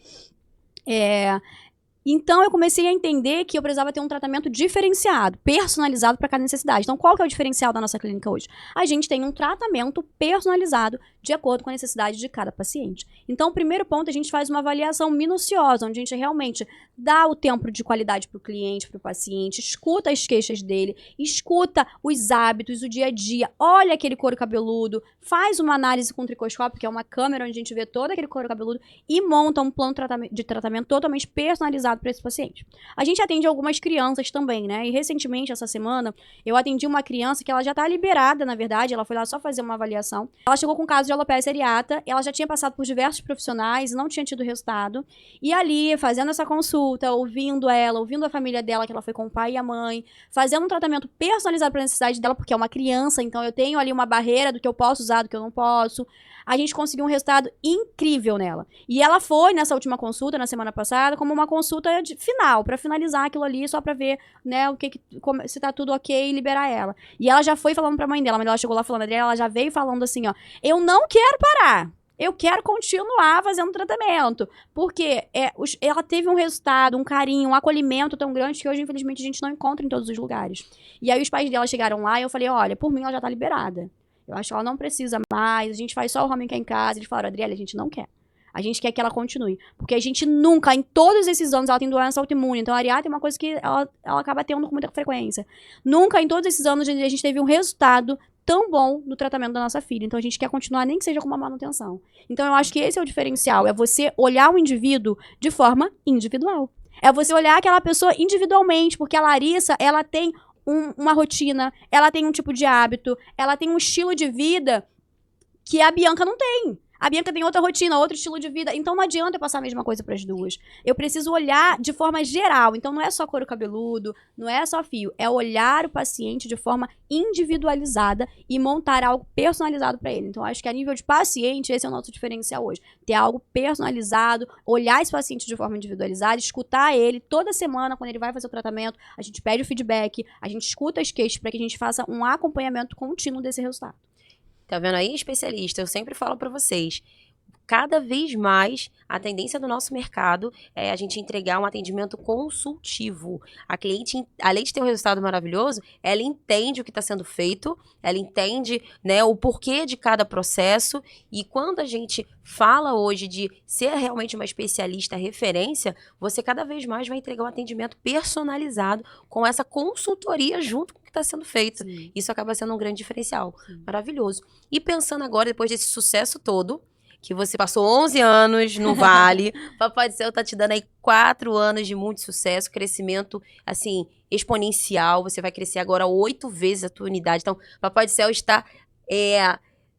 Então, eu comecei a entender que eu precisava ter um tratamento diferenciado, personalizado para cada necessidade. Então, qual que é o diferencial da nossa clínica hoje? A gente tem um tratamento personalizado de acordo com a necessidade de cada paciente. Então, o primeiro ponto, a gente faz uma avaliação minuciosa, onde a gente realmente dá o tempo de qualidade para o cliente, para o paciente, escuta as queixas dele, escuta os hábitos, o dia a dia, olha aquele couro cabeludo, faz uma análise com tricoscópio, que é uma câmera onde a gente vê todo aquele couro cabeludo, e monta um plano de tratamento totalmente personalizado para esse paciente. A gente atende algumas crianças também, né? E recentemente, essa semana, eu atendi uma criança que ela já tá liberada, na verdade, ela foi lá só fazer uma avaliação. Ela chegou com caso de alopecia areata, ela já tinha passado por diversos profissionais e não tinha tido resultado. E ali, fazendo essa consulta, ouvindo ela, ouvindo a família dela, que ela foi com o pai e a mãe, fazendo um tratamento personalizado para a necessidade dela, porque é uma criança, então eu tenho ali uma barreira do que eu posso usar, do que eu não posso. A gente conseguiu um resultado incrível nela. E ela foi nessa última consulta, na semana passada, como uma consulta final, pra finalizar aquilo ali, só pra ver, né, se tá tudo ok e liberar ela. E ela já foi falando pra mãe dela, a mãe dela chegou lá falando, Adriana, ela já veio falando assim, ó, eu não quero parar. Eu quero continuar fazendo tratamento. Porque ela teve um resultado, um carinho, um acolhimento tão grande que hoje, infelizmente, a gente não encontra em todos os lugares. E aí os pais dela chegaram lá e eu falei, olha, por mim ela já tá liberada. Eu acho que ela não precisa mais, a gente faz só o home care em casa. Eles falaram, Adriele, a gente não quer. A gente quer que ela continue. Porque a gente nunca, em todos esses anos, ela tem doença autoimune. Então, a areata é uma coisa que ela acaba tendo com muita frequência. Nunca, em todos esses anos, a gente teve um resultado tão bom no tratamento da nossa filha. Então, a gente quer continuar, nem que seja com uma manutenção. Então, eu acho que esse é o diferencial. É você olhar o indivíduo de forma individual. É você olhar aquela pessoa individualmente. Porque a Larissa, ela tem uma rotina, ela tem um tipo de hábito, ela tem um estilo de vida que a Bianca não tem. A Bianca tem outra rotina, outro estilo de vida. Então não adianta eu passar a mesma coisa para as duas. Eu preciso olhar de forma geral. Então não é só couro cabeludo, não é só fio. É olhar o paciente de forma individualizada e montar algo personalizado para ele. Então acho que a nível de paciente, esse é o nosso diferencial hoje. Ter algo personalizado, olhar esse paciente de forma individualizada, escutar ele toda semana quando ele vai fazer o tratamento. A gente pede o feedback, a gente escuta as queixas para que a gente faça um acompanhamento contínuo desse resultado. Tá vendo aí, especialista? Eu sempre falo para vocês, cada vez mais a tendência do nosso mercado é a gente entregar um atendimento consultivo. A cliente, além de ter um resultado maravilhoso, ela entende o que está sendo feito, ela entende, né, o porquê de cada processo, e quando a gente fala hoje de ser realmente uma especialista referência, você cada vez mais vai entregar um atendimento personalizado com essa consultoria junto com o que está sendo feito. Sim. Isso acaba sendo um grande diferencial. Sim. Maravilhoso. E pensando agora, depois desse sucesso todo, que você passou 11 anos no Vale, Papai do Céu tá te dando aí 4 anos de muito sucesso, crescimento, assim, exponencial, você vai crescer agora 8 vezes a tua unidade. Então, Papai do Céu está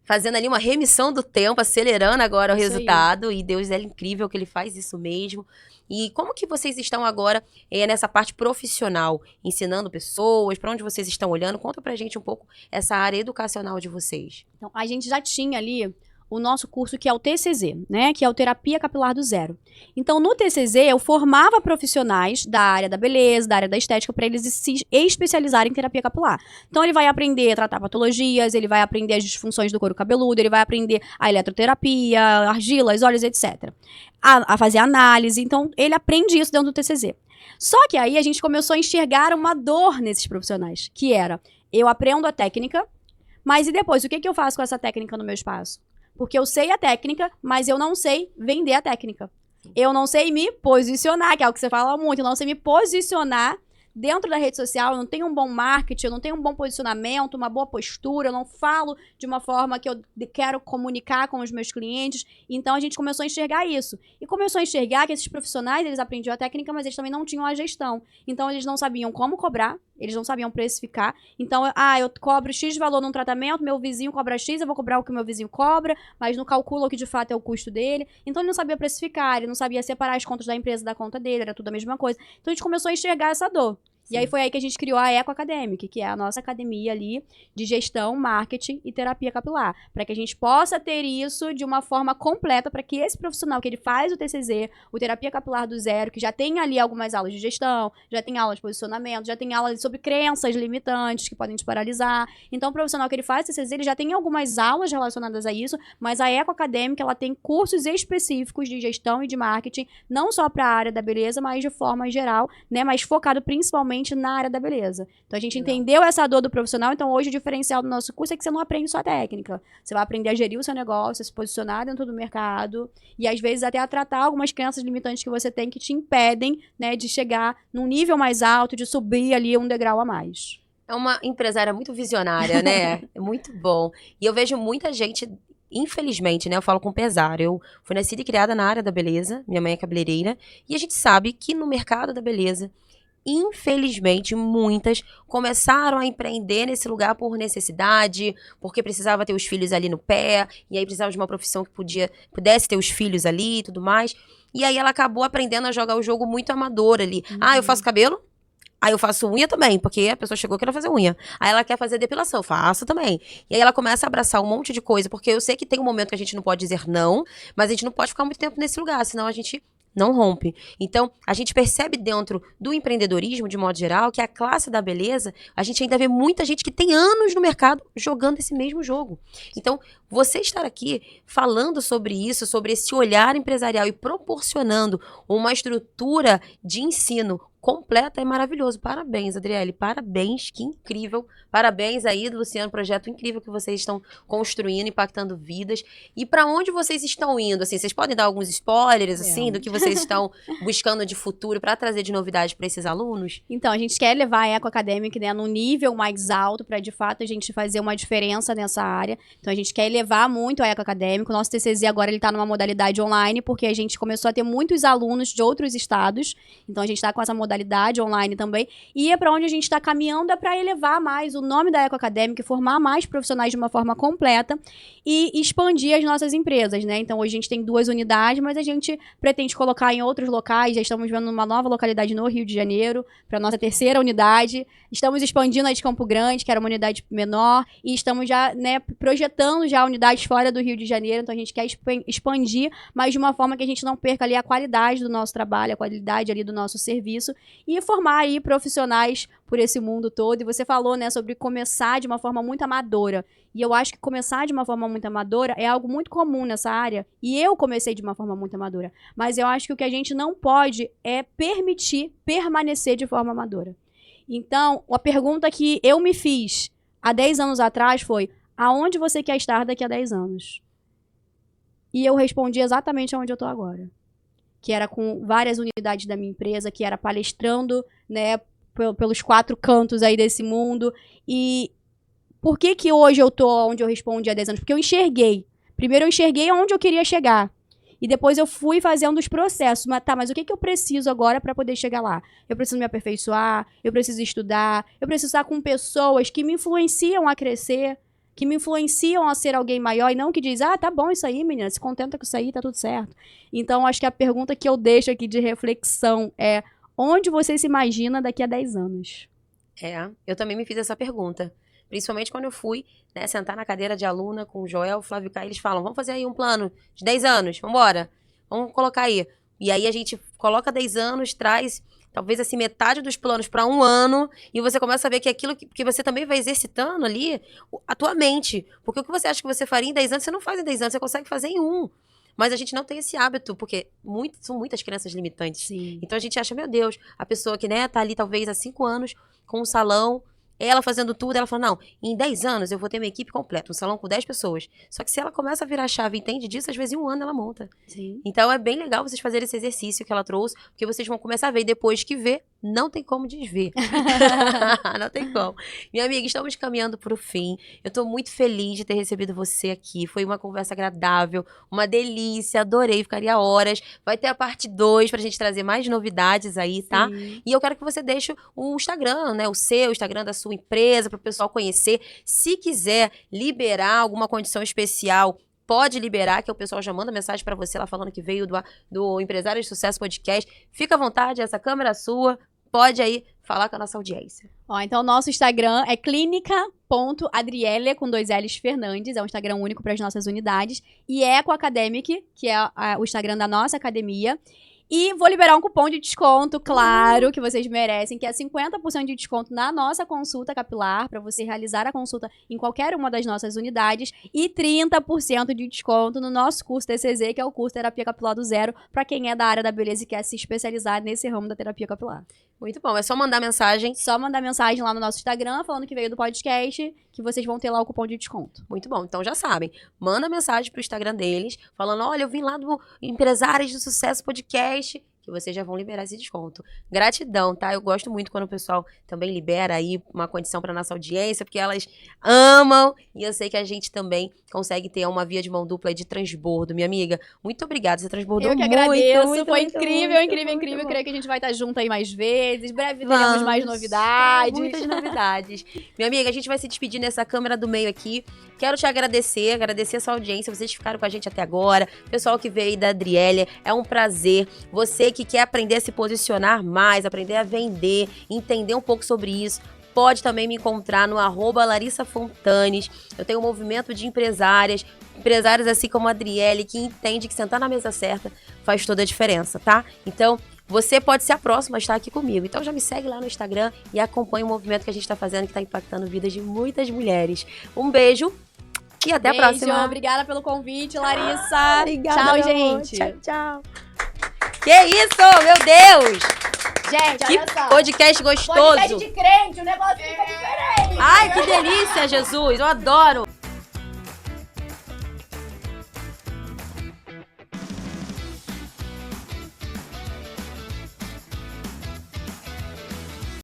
fazendo ali uma remissão do tempo, acelerando agora o resultado, e Deus é incrível que ele faz isso mesmo. E como que vocês estão agora nessa parte profissional, ensinando pessoas, para onde vocês estão olhando? Conta pra gente um pouco essa área educacional de vocês. Então, a gente já tinha ali o nosso curso que é o TCZ, né? Que é o Terapia Capilar do Zero. Então, no TCZ, eu formava profissionais da área da beleza, da área da estética, para eles se especializarem em terapia capilar. Então, ele vai aprender a tratar patologias, ele vai aprender as disfunções do couro cabeludo, ele vai aprender a eletroterapia, argilas, óleos, etc. A fazer análise. Então, ele aprende isso dentro do TCZ. Só que aí a gente começou a enxergar uma dor nesses profissionais, que era, eu aprendo a técnica, mas e depois, o que eu faço com essa técnica no meu espaço? Porque eu sei a técnica, mas eu não sei vender a técnica. Eu não sei me posicionar, que é o que você fala muito, eu não sei me posicionar dentro da rede social, eu não tenho um bom marketing, eu não tenho um bom posicionamento, uma boa postura, eu não falo de uma forma que eu quero comunicar com os meus clientes. Então, a gente começou a enxergar isso. E começou a enxergar que esses profissionais, eles aprendiam a técnica, mas eles também não tinham a gestão. Então, eles não sabiam como cobrar, eles não sabiam precificar. Então, eu cobro X valor num tratamento, meu vizinho cobra X, eu vou cobrar o que o meu vizinho cobra, mas não calculo o que de fato é o custo dele. Então, ele não sabia precificar, ele não sabia separar as contas da empresa da conta dele, era tudo a mesma coisa. Então, a gente começou a enxergar essa dor. Sim. E aí foi aí que a gente criou a Eco Academic, que é a nossa academia ali de gestão, marketing e terapia capilar, para que a gente possa ter isso de uma forma completa, para que esse profissional que ele faz o TCZ, o terapia capilar do zero, que já tem ali algumas aulas de gestão, já tem aulas de posicionamento, já tem aulas sobre crenças limitantes que podem te paralisar. Então, o profissional que ele faz o TCZ, ele já tem algumas aulas relacionadas a isso, mas a Eco Academic, ela tem cursos específicos de gestão e de marketing, não só para a área da beleza, mas de forma geral, né, mas focado principalmente na área da beleza. Então, a gente entendeu essa dor do profissional. Então, hoje, o diferencial do nosso curso é que você não aprende só a técnica. Você vai aprender a gerir o seu negócio, a se posicionar dentro do mercado e, às vezes, até a tratar algumas crenças limitantes que você tem que te impedem, né, de chegar num nível mais alto, de subir ali um degrau a mais. É uma empresária muito visionária, né? É muito bom. E eu vejo muita gente, infelizmente, né? Eu falo com pesar. Eu fui nascida e criada na área da beleza. Minha mãe é cabeleireira. E a gente sabe que no mercado da beleza, infelizmente, muitas começaram a empreender nesse lugar por necessidade, porque precisava ter os filhos ali no pé, e aí precisava de uma profissão que pudesse ter os filhos ali e tudo mais. E aí ela acabou aprendendo a jogar o jogo muito amador ali. Ah, eu faço cabelo? Aí eu faço unha também, porque a pessoa chegou querendo fazer unha. Aí ela quer fazer depilação, eu faço também. E aí ela começa a abraçar um monte de coisa, porque eu sei que tem um momento que a gente não pode dizer não, mas a gente não pode ficar muito tempo nesse lugar, senão a gente não rompe. Então, a gente percebe dentro do empreendedorismo, de modo geral, que a classe da beleza, a gente ainda vê muita gente que tem anos no mercado jogando esse mesmo jogo. Então, você estar aqui falando sobre isso, sobre esse olhar empresarial e proporcionando uma estrutura de ensino completa é maravilhoso. Parabéns, Adriele. Parabéns, que incrível. Parabéns aí, Luciano, projeto incrível que vocês estão construindo, impactando vidas. E para onde vocês estão indo? Assim, vocês podem dar alguns spoilers assim do que vocês estão buscando de futuro para trazer de novidade para esses alunos? Então, a gente quer levar a Eco Academic, né, num nível mais alto para de fato a gente fazer uma diferença nessa área. Então, a gente quer elevar muito a Eco Academic. O nosso TCZ agora ele tá numa modalidade online, porque a gente começou a ter muitos alunos de outros estados. Então, a gente está com essa modalidade online também, e é para onde a gente está caminhando é para elevar mais o nome da Eco Academic, formar mais profissionais de uma forma completa e expandir as nossas empresas, né? Então, hoje a gente tem 2 unidades, mas a gente pretende colocar em outros locais, já estamos vendo uma nova localidade no Rio de Janeiro, para nossa 3ª unidade, estamos expandindo a de Campo Grande, que era uma unidade menor, e estamos já, né, projetando já unidades fora do Rio de Janeiro, então a gente quer expandir, mas de uma forma que a gente não perca ali a qualidade do nosso trabalho, a qualidade ali do nosso serviço, e formar aí profissionais por esse mundo todo. E você falou, né, sobre começar de uma forma muito amadora. E eu acho que começar de uma forma muito amadora é algo muito comum nessa área. E eu comecei de uma forma muito amadora. Mas eu acho que o que a gente não pode é permitir permanecer de forma amadora. Então, a pergunta que eu me fiz há 10 anos atrás foi: aonde você quer estar daqui a 10 anos? E eu respondi exatamente aonde eu estou agora. Que era com várias unidades da minha empresa, que era palestrando, né, pelos 4 cantos aí desse mundo. E por que hoje eu tô onde eu respondi há 10 anos? Porque eu enxerguei. Primeiro eu enxerguei aonde eu queria chegar. E depois eu fui fazendo os processos. Mas o que eu preciso agora para poder chegar lá? Eu preciso me aperfeiçoar, eu preciso estudar, eu preciso estar com pessoas que me influenciam a crescer, que me influenciam a ser alguém maior, e não que diz, tá bom isso aí, menina, se contenta com isso aí, tá tudo certo. Então, acho que a pergunta que eu deixo aqui de reflexão é: onde você se imagina daqui a 10 anos? Eu também me fiz essa pergunta. Principalmente quando eu fui, né, sentar na cadeira de aluna com o Joel, o Flávio Caio, eles falam, vamos fazer aí um plano de 10 anos, vambora, vamos colocar aí. E aí a gente coloca 10 anos, traz talvez assim metade dos planos para um ano e você começa a ver que aquilo que você também vai exercitando ali, a tua mente. Porque o que você acha que você faria em 10 anos, você não faz em 10 anos, você consegue fazer em um. Mas a gente não tem esse hábito, porque são muitas crenças limitantes. Sim. Então a gente acha, meu Deus, a pessoa que, né, tá ali talvez há 5 anos com um salão, ela fazendo tudo, ela fala, não, em 10 anos eu vou ter uma equipe completa, um salão com 10 pessoas. Só que se ela começa a virar a chave e entende disso, às vezes em um ano ela monta. Sim. Então é bem legal vocês fazerem esse exercício que ela trouxe, porque vocês vão começar a ver, e depois que vê, não tem como desver. Não tem como. Minha amiga, estamos caminhando para o fim. Eu tô muito feliz de ter recebido você aqui. Foi uma conversa agradável, uma delícia, adorei, ficaria horas. Vai ter a parte 2 pra gente trazer mais novidades aí, tá? Sim. E eu quero que você deixe o Instagram, né? O seu, o Instagram da sua empresa, para o pessoal conhecer. Se quiser liberar alguma condição especial, pode liberar, que o pessoal já manda mensagem para você lá falando que veio do Empresário de Sucesso Podcast. Fica à vontade, essa câmera é sua. Pode aí falar com a nossa audiência. Ó, então, o nosso Instagram é clínica.adriele, com 2 L's Fernandes. É um Instagram único para as nossas unidades. E Eco Academic, que é o Instagram da nossa academia. E vou liberar um cupom de desconto, claro, que vocês merecem, que é 50% de desconto na nossa consulta capilar, para você realizar a consulta em qualquer uma das nossas unidades, e 30% de desconto no nosso curso TCZ, que é o curso Terapia Capilar do Zero, para quem é da área da beleza e quer se especializar nesse ramo da terapia capilar. Muito bom, é só mandar mensagem. Só mandar mensagem lá no nosso Instagram, falando que veio do podcast, que vocês vão ter lá o cupom de desconto. Muito bom, então já sabem. Manda mensagem pro Instagram deles, falando, olha, eu vim lá do Empresários de Sucesso Podcast, que vocês já vão liberar esse desconto. Gratidão, tá? Eu gosto muito quando o pessoal também libera aí uma condição para nossa audiência, porque elas amam, e eu sei que a gente também consegue ter uma via de mão dupla de transbordo. Minha amiga, muito obrigada, você transbordou muito. Eu que agradeço, muito, foi muito, incrível, muito, incrível, muito incrível. bom. Creio que a gente vai estar junto aí mais vezes, breve teremos mais novidades. Muitas novidades. Minha amiga, a gente vai se despedir nessa câmera do meio aqui. Quero te agradecer a sua audiência, vocês ficaram com a gente até agora. Pessoal que veio aí da Adriele, é um prazer. Você que quer aprender a se posicionar mais, aprender a vender, entender um pouco sobre isso, pode também me encontrar no @LarissaFontanes. Eu tenho um movimento de empresárias assim como a Adriele, que entende que sentar na mesa certa faz toda a diferença, tá? Então, você pode ser a próxima a estar aqui comigo. Então já me segue lá no Instagram e acompanha o movimento que a gente está fazendo, que está impactando vidas de muitas mulheres. Um beijo e até a próxima. Obrigada pelo convite, Larissa. Obrigada, tchau, meu amor. gente. Tchau, tchau. Que isso, meu Deus! Gente, Que olha só. podcast gostoso! Podcast de crente, o negócio fica diferente. Ai, que delícia, Jesus! Eu adoro!